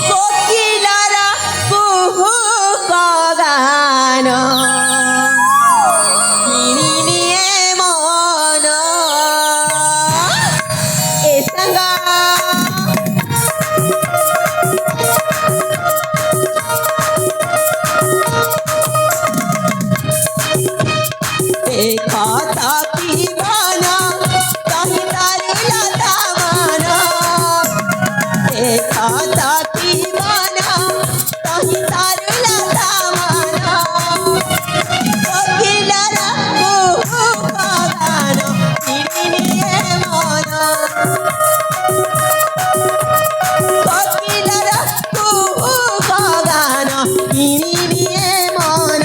কোকিলারা কুহু গান কিনি নিয়ে মন এ সাঙ্গা কথা পিবানা তাহি তারি লতা মানা কথা পিবানা তাহি তারি লতা মানা কোকিলারা কুহু গান কিনি নিয়ে মন কোকিলারা কুহু গান কিনি নিয়ে মন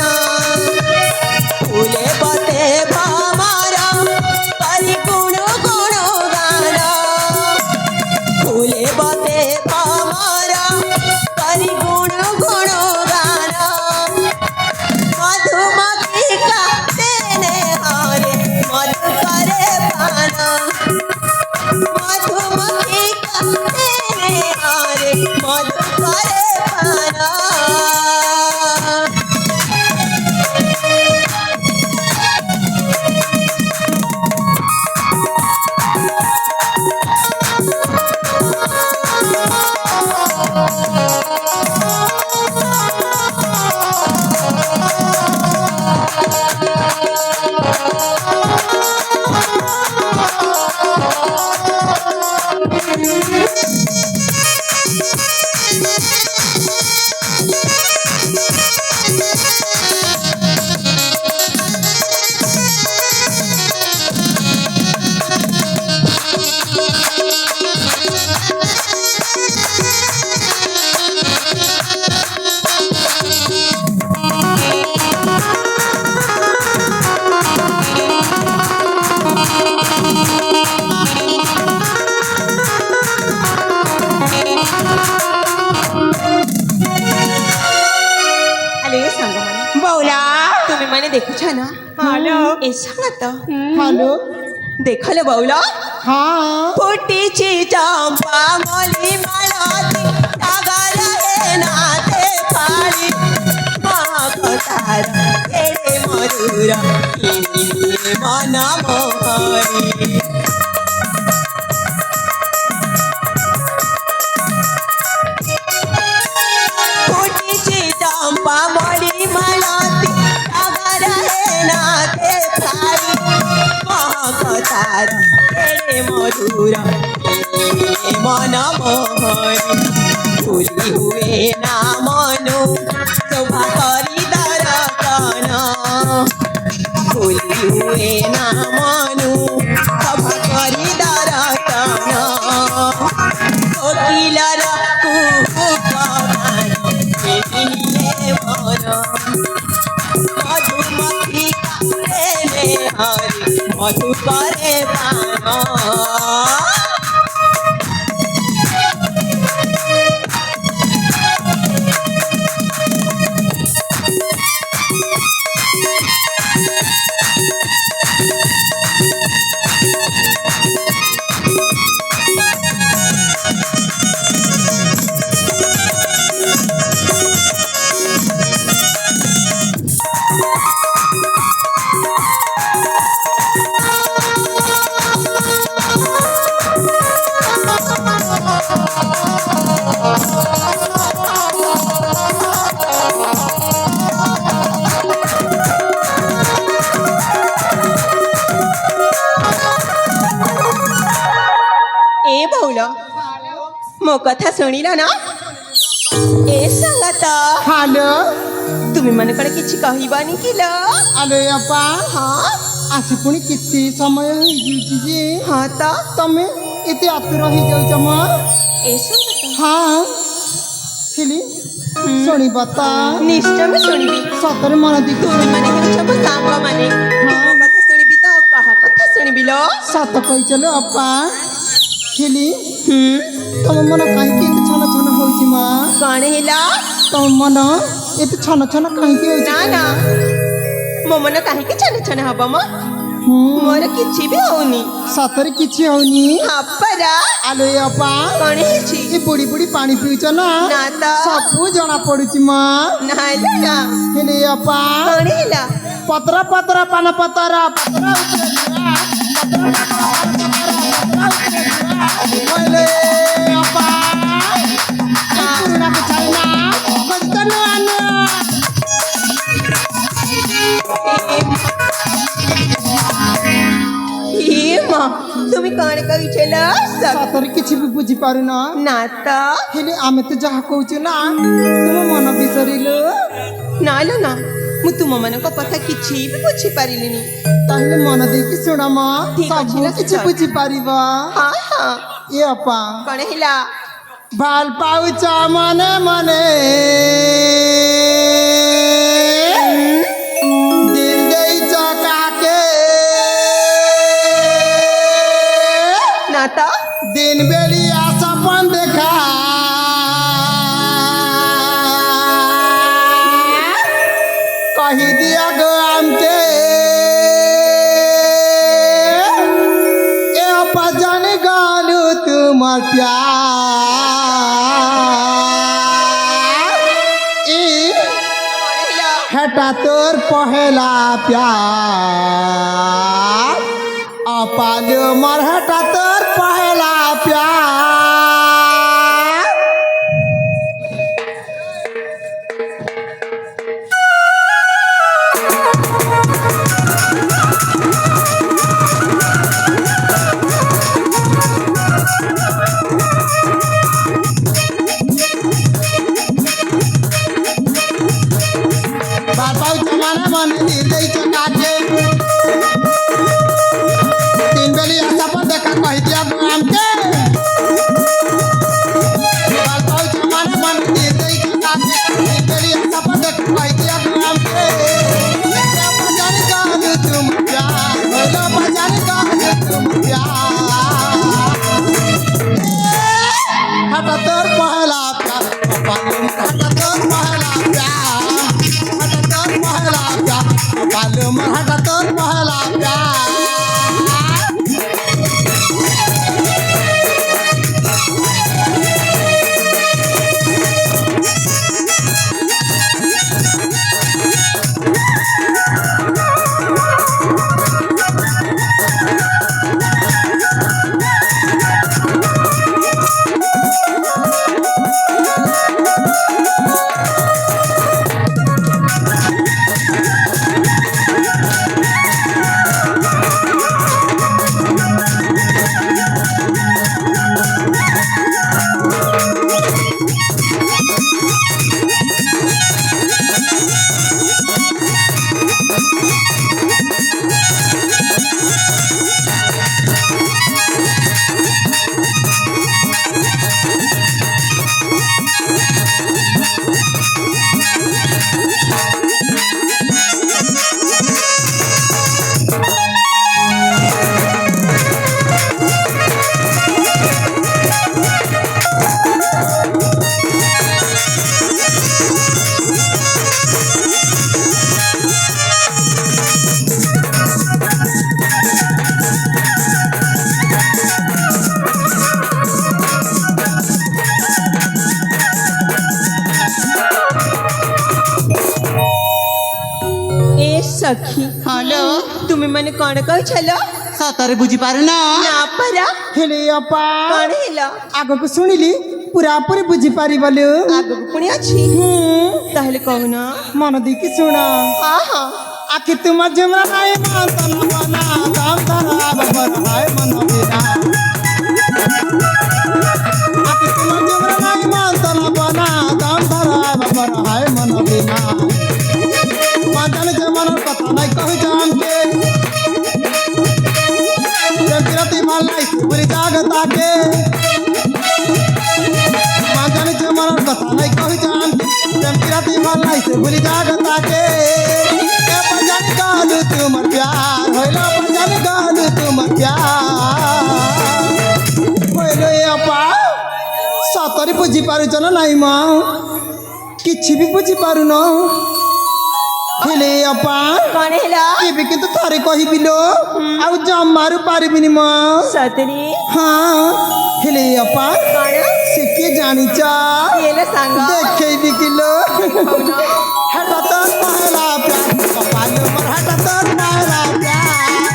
ফুলে পথে ভামারা পারি গুণ গুণ গান ফুলে পথে ভামারা পারি গুণ গুণ গান মধুমক্ষিকা তেনে হরে মধু করে পান মধুমক্ষিকা তেনে হরে মধু করে পান बौला तुम्ही मला देखुछ ना हॅलो ए सांगा तर हॅलो देखलं बौला हा फुटीची चंपा मली माळाती टागाला हे नाते फाळी मागतार एडे मधुर किनी मन मोहरी फुटीची चंपा मली माळाती टागाला हे नाते फाळी मागतार एडे मधुर किनी मन मोहरी फुली हुए ना मनु शोभा करी दरकन फुली हुए ना मनु शोभा करी दरकन कोकिलर कुहू गान किनिले मन मधुमक्षिका तेने हरि मधु करे पान ए बौला मो कथा शुणिल ना ए संगत हॅलो तुम्ही मनकडे किछि कहबानी किल अरे अपा हाँ आसी पुणी किती समय होईजी जे हाँ तो तमे एते आतुर होई जाउछ म ए संगत हाँ थिली सुनी बता निश्चय में शुणिबी सतरे मन दी तुम्ही मने हेउछ मो सांग माने मो कथा शुणिबी तो कहा कथा शुणिबी लो सत कहि चलो अपा थिली तम मन काहे के छन छन होईची म कौन हिला तम मन एते छन छन काहे के होईची ना ना मो मन काहे के छन छन हब म ମୋର କିଛି ବି ହଉନି। ସତରେ କିଛି ହଉନି? ହାପରା ଆଲୋ ଏ ଅପା, କଣ ହେଇଛି? ଏ ବୁଢୀ ବୁଢୀ ପାଣି ପିଉଛ ନା? ନା ତ। ସବୁ ଜଣା ପଡୁଛି ମା। ନାଇଲୋ ନା। ହେଲେ ଏ ଅପା, କଣ ହେଲା? ପତରା ପତରା ପାନ ପତରା ପତରା ଉପରେ ଯିବା, ପତରା କହିଲେ ଅପା, ପୁରୁଣାକୁ ଛାଡ଼ିନା ଖୋଜିତ ନୂଆ ନୂଆ। ମା তুমি କଣ କହିଥିଲ? ସତରେ କିଛି ବି ବୁଝିପାରୁନ? ନା ତ। ହେଲେ ଆମେ ତ ଯାହା କହୁଛୁ ନା, ତୁମ ମନ ବିସରିଲୁ। ନାଲୋ ନା, ମୁଁ ତୁମମାନଙ୍କ କଥା କିଛି ବି ବୁଝିପାରିଲିନି। ତାହେଲେ ମନ ଦେଇକି ଶୁଣ ମ, ଠିକ ଅଛି ସବୁ ନା, କିଛି ଶୁଣ। ବୁଝିପାରିବ। ହଁ ହଁ। ଏ ଅପା, କଣ ହେଲା? ভাল ପାଉଛ ମନେ ମନେ, দিল ଦେଇଛ কাকে, না তো। দিন বেলিয়া সপন দেখা, কহি দিয়া গো আমকে এ অপা জানি গালু তোমার প্যার ই হেটা তোর পহেলা প্যার অপালু মার হেটা তোর পহেলা প্যার। বাবাও জমানা মনে দিলেই তো কাটে, তিন বেলি আসা পর দেখা কহি দিয়া গো আমকে বাবাও জমানা মনে দিলেই তো কাটে, তিন বেলি আসা পর দেখা কহি দিয়া গো আমকে বাজারে গালু তুম প্যার হইলো বাজারে গালু তুম প্যার হাটা তোর পহলা প্যার পালুম হাটা তোর পহলা প্যার হাটা তোর পহলা প্যার পালুম হাটা তোর পহলা প্যার। सखी हेलो तुम्हें मैंने कौन कहल सतरे बुझी पारु ना परा हेले अपा कौन हेला आग को सुनिली पूरा पूरी बुझी पारी बोलू आग पुणी अच्छी ताहले कहना मन देखी सुना हाँ हाँ आखि तुम जमरा नाय मातन बना काम धरा बबर हाय मन बिना आखि तुम जमरा नाय मातन बना काम धरा बबर हाय मन बिना मातन जमन पता नहीं कह जान के जगरती मालाई पूरी जागता के मातन जमन पता नहीं कह जान जगरती मालाई से पूरी जागता के गालू तुम प्यार होइला बजन गालू तुम प्यार होइलो अपा सतरी बुझी पारुछ ना नाई माँ किछि भी बुझी पारु न ହେଲେ ଅପା କଣ ହେଲା ଏବେ କିନ୍ତୁ ଥରେ କହିବି ଲୋ ଆଉ ଜମାରୁ ପାରିବିନି ମ ସତରେ ହଁ ହେଲେ ଅପା କଣ ସେ କିଏ ଜାଣିଛ ହେଲେ ସାଙ୍ଗ ଦେଖେଇବି କିଲୋ କହୁନ ହଟା ତ ପହଲା ପ୍ୟାର କପାଲ ମୋର ହଟା ତ ପହଲା ପ୍ୟାର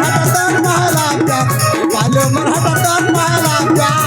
ହଟା ତ ପହଲା ପ୍ୟାର କପାଲ ମୋର ହଟା ତ ପହଲା ପ୍ୟାର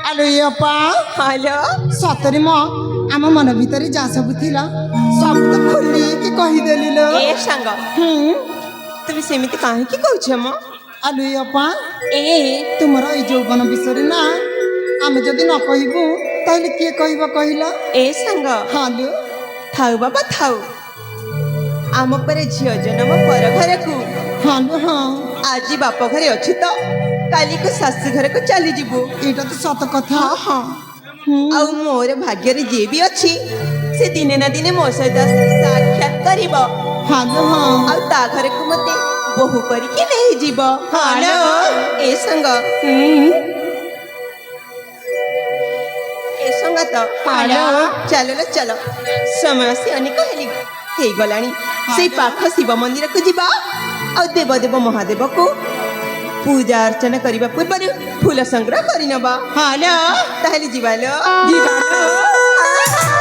ଆଲୋ ଏ ଅପା ହ୍ୟାଲୋ ସତରେ ମ ଆମ ମନ ଭିତରେ ଯାହା ସବୁ ଥିଲା ସବୁ ତ ଖୋଲିକି କହିଦେଲି ଲୋ ଏ ସାଙ୍ଗ ତୁମେ ସେମିତି କାହିଁକି କହୁଛ ମ ଆଲୋ ଏ ଅପା ଏ ତୁମର ଏଇ ଯୌବନ ବିଷୟରେ ନା ଆମେ ଯଦି ନ କହିବୁ ତାହେଲେ କିଏ କହିବ କହିଲ ଏ ସାଙ୍ଗ ହଁ ଲୋ ଥାଉ ବାବା ଥାଉ ଆମ ପରେ ଝିଅ ଜନ୍ମ ପର ଘରକୁ ହଁ ଲୋ ହଁ ଆଜି ବାପ ଘରେ ଅଛୁ ତ କାଲିକୁ ଶାଶୁ ଘରକୁ ଚାଲିଯିବୁ ଏଇଟା ତ ସତ କଥା ହଁ ଆଉ ମୋର ଭାଗ୍ୟରେ ଯିଏ ବି ଅଛି ସେ ଦିନେ ନା ଦିନେ ମୋ ସହିତ ଆସିକି ସାକ୍ଷାତ କରିବ ହଁ ଲୋ ହଁ ଆଉ ତା ଘରକୁ ମତେ ବୋହୂ କରିକି ନେଇଯିବ ହ୍ୟାଲୋ। ଏ ସାଙ୍ଗ ଏ ସଙ୍ଗାତ ହ୍ୟାଲୋ। ଚାଲ ଚାଲ ସମୟ ଆସି ଅନେକ ହେଇଗଲାଣି ସେଇ ପାଖ ଶିବ ମନ୍ଦିରକୁ ଯିବା ଆଉ ଦେବଦେବ ମହାଦେବକୁ ପୂଜା ଅର୍ଚ୍ଚନା କରିବା ପୂର୍ବରୁ ଫୁଲ ସଂଗ୍ରହ କରିନେବା ହ୍ୟାଲୋ ତାହେଲେ ଯିବା ଲୋ ଯିବା ଲୋ।